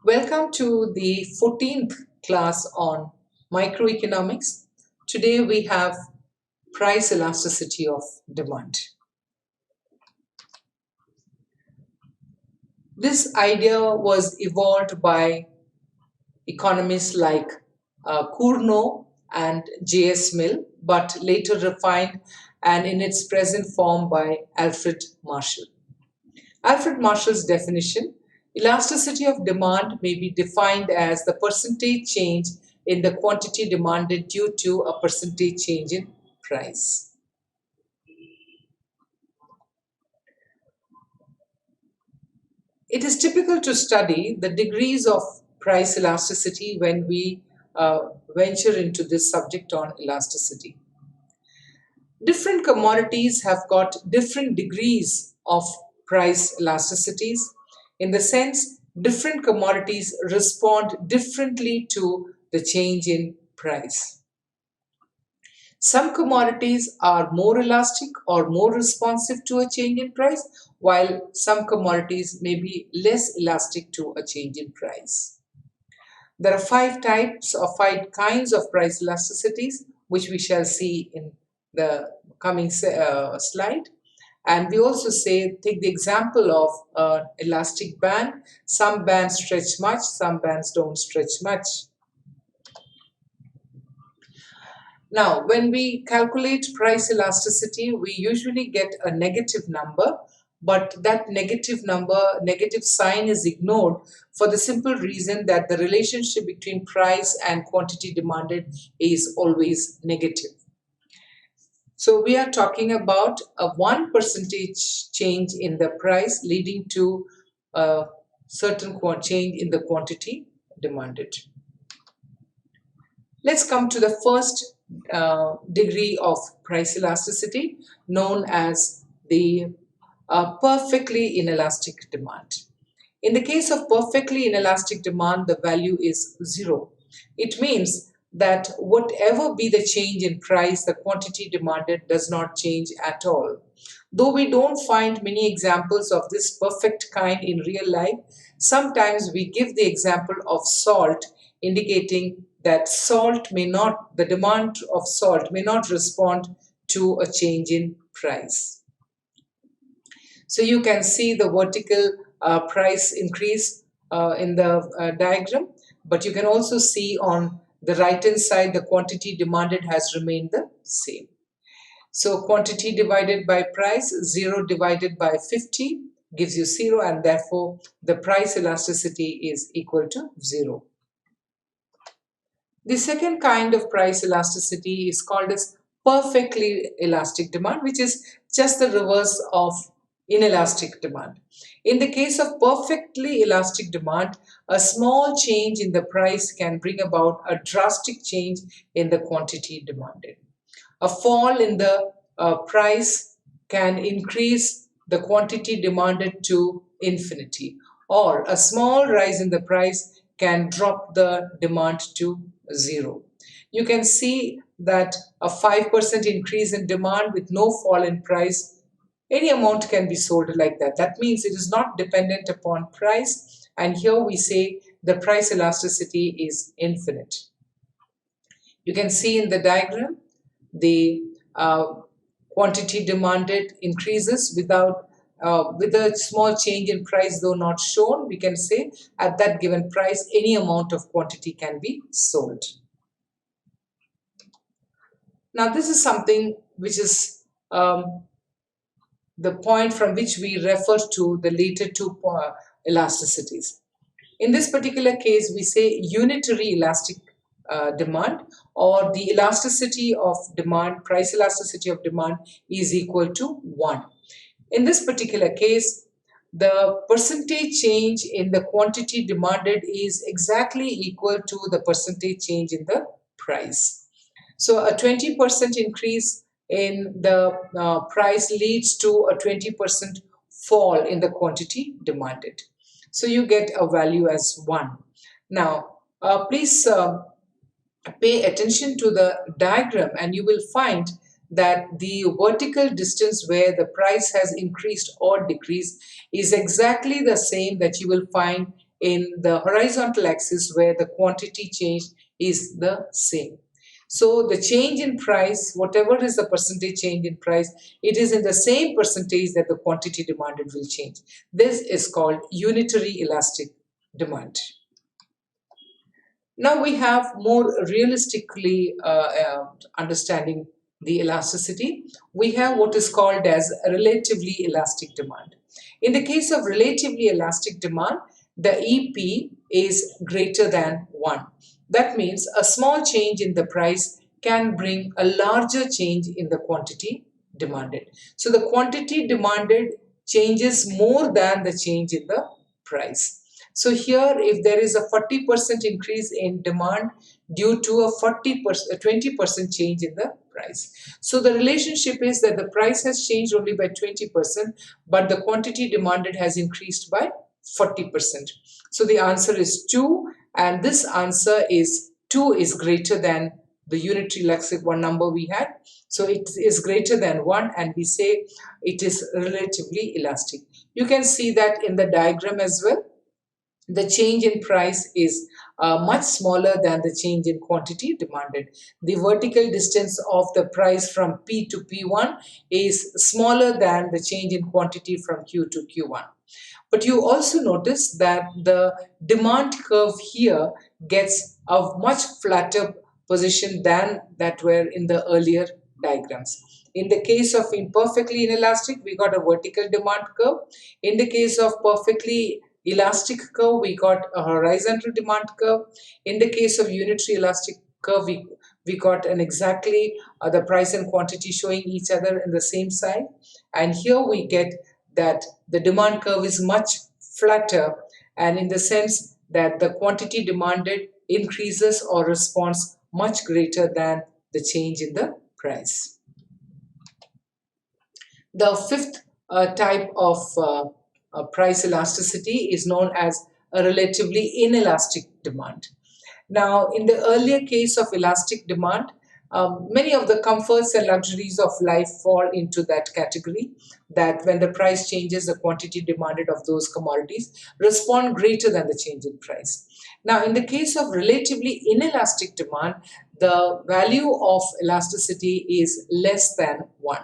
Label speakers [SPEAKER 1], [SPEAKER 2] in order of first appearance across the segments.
[SPEAKER 1] Welcome to the 14th class on microeconomics. Today we have price elasticity of demand. This idea was evolved by economists like Cournot and J.S. Mill, but later refined and in its present form by Alfred Marshall. Alfred Marshall's definition: elasticity of demand may be defined as the percentage change in the quantity demanded due to a percentage change in price. It is typical to study the degrees of price elasticity when we venture into this subject on elasticity. Different commodities have got different degrees of price elasticities. In the sense, different commodities respond differently to the change in price. Some commodities are more elastic or more responsive to a change in price, while some commodities may be less elastic to a change in price. There are five kinds of price elasticities, which we shall see in the coming slide. And we also take the example of elastic band. Some bands stretch much, some bands don't stretch much. Now, when we calculate price elasticity, we usually get a negative number, but that negative sign is ignored for the simple reason that the relationship between price and quantity demanded is always negative. So we are talking about a 1% change in the price leading to a certain change in the quantity demanded. Let's come to the first degree of price elasticity, known as the perfectly inelastic demand. In the case of perfectly inelastic demand, the value is 0. It means that whatever be the change in price, the quantity demanded does not change at all. Though we don't find many examples of this perfect kind in real life, sometimes we give the example of salt, indicating that the demand of salt may not respond to a change in price. So you can see the vertical price increase in the diagram, but you can also see on the right hand side the quantity demanded has remained the same. So quantity divided by price, 0 divided by 50 gives you 0, and therefore the price elasticity is equal to 0. The second kind of price elasticity is called as perfectly elastic demand, which is just the reverse of inelastic demand. In the case of perfectly elastic demand, a small change in the price can bring about a drastic change in the quantity demanded. A fall in the price can increase the quantity demanded to infinity, or a small rise in the price can drop the demand to 0. You can see that a 5% increase in demand with no fall in price, any amount can be sold like that. That means it is not dependent upon price, and here we say the price elasticity is infinite. You can see in the diagram the quantity demanded increases with a small change in price, though not shown. We can say at that given price any amount of quantity can be sold. Now this is something which is the point from which we refer to the later two elasticities. In this particular case, we say unitary elastic demand, or the elasticity of demand, price elasticity of demand is equal to 1. In this particular case, the percentage change in the quantity demanded is exactly equal to the percentage change in the price. So a 20% increase in the price leads to a 20% fall in the quantity demanded. So you get a value as 1. Now, please pay attention to the diagram, and you will find that the vertical distance where the price has increased or decreased is exactly the same that you will find in the horizontal axis where the quantity change is the same. So the change in price, whatever is the percentage change in price, it is in the same percentage that the quantity demanded will change. This is called unitary elastic demand. Now we have more realistically understanding the elasticity. We have what is called as relatively elastic demand. In the case of relatively elastic demand, the EP is greater than 1. That means a small change in the price can bring a larger change in the quantity demanded. So the quantity demanded changes more than the change in the price. So here, if there is a 40% increase in demand due to a 20% change in the price. So the relationship is that the price has changed only by 20%, but the quantity demanded has increased by 40%. So the answer is 2, and this answer is 2 is greater than the unitary elastic one number we had. So it is greater than 1, and we say it is relatively elastic. You can see that in the diagram as well. The change in price is much smaller than the change in quantity demanded. The vertical distance of the price from P to P1 is smaller than the change in quantity from Q to Q1. But you also notice that the demand curve here gets a much flatter position than that were in the earlier diagrams. In the case of imperfectly inelastic, we got a vertical demand curve. In the case of perfectly elastic curve, we got a horizontal demand curve. In the case of unitary elastic curve, we got an exactly the price and quantity showing each other in the same side. And here we get that the demand curve is much flatter, and in the sense that the quantity demanded increases or responds much greater than the change in the price. The fifth type of price elasticity is known as a relatively inelastic demand. Now, in the earlier case of elastic demand, many of the comforts and luxuries of life fall into that category, that when the price changes, the quantity demanded of those commodities respond greater than the change in price. Now, in the case of relatively inelastic demand, the value of elasticity is less than 1.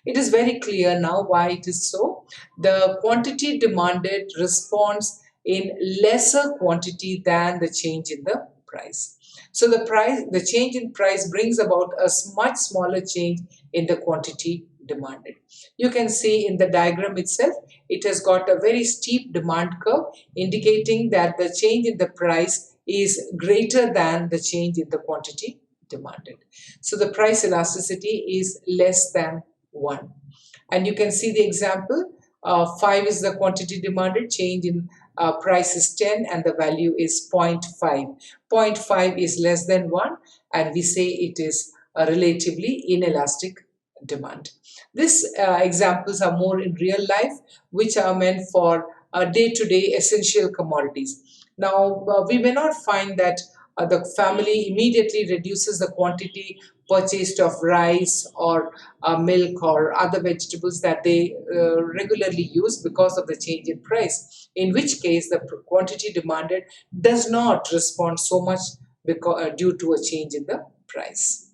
[SPEAKER 1] It is very clear now why it is so. The quantity demanded responds in lesser quantity than the change in the price. So the change in price brings about a much smaller change in the quantity demanded. You can see in the diagram itself, it has got a very steep demand curve, indicating that the change in the price is greater than the change in the quantity demanded. So the price elasticity is less than 1. And you can see the example. 5 is the quantity demanded, change in price is 10, and the value is 0.5. 0.5 is less than 1, and we say it is a relatively inelastic demand. These examples are more in real life, which are meant for day-to-day essential commodities. Now, we may not find that the family immediately reduces the quantity purchased of rice or milk or other vegetables that they regularly use because of the change in price, in which case the quantity demanded does not respond so much due to a change in the price.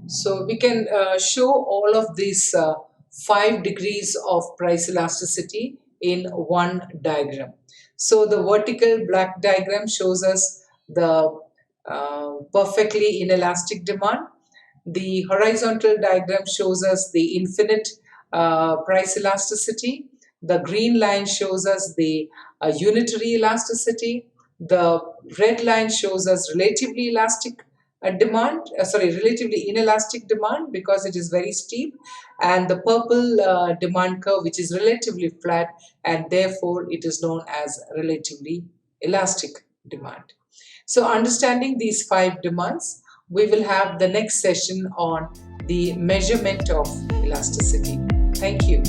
[SPEAKER 1] So we can show all of these 5 degrees of price elasticity in one diagram. So the vertical black diagram shows us the perfectly inelastic demand. The horizontal diagram shows us the infinite price elasticity. The green line shows us the unitary elasticity. The red line shows us relatively elastic relatively inelastic demand because it is very steep, and the purple demand curve, which is relatively flat, and therefore it is known as relatively elastic demand. So understanding these 5 demands, we will have the next session on the measurement of elasticity. Thank you.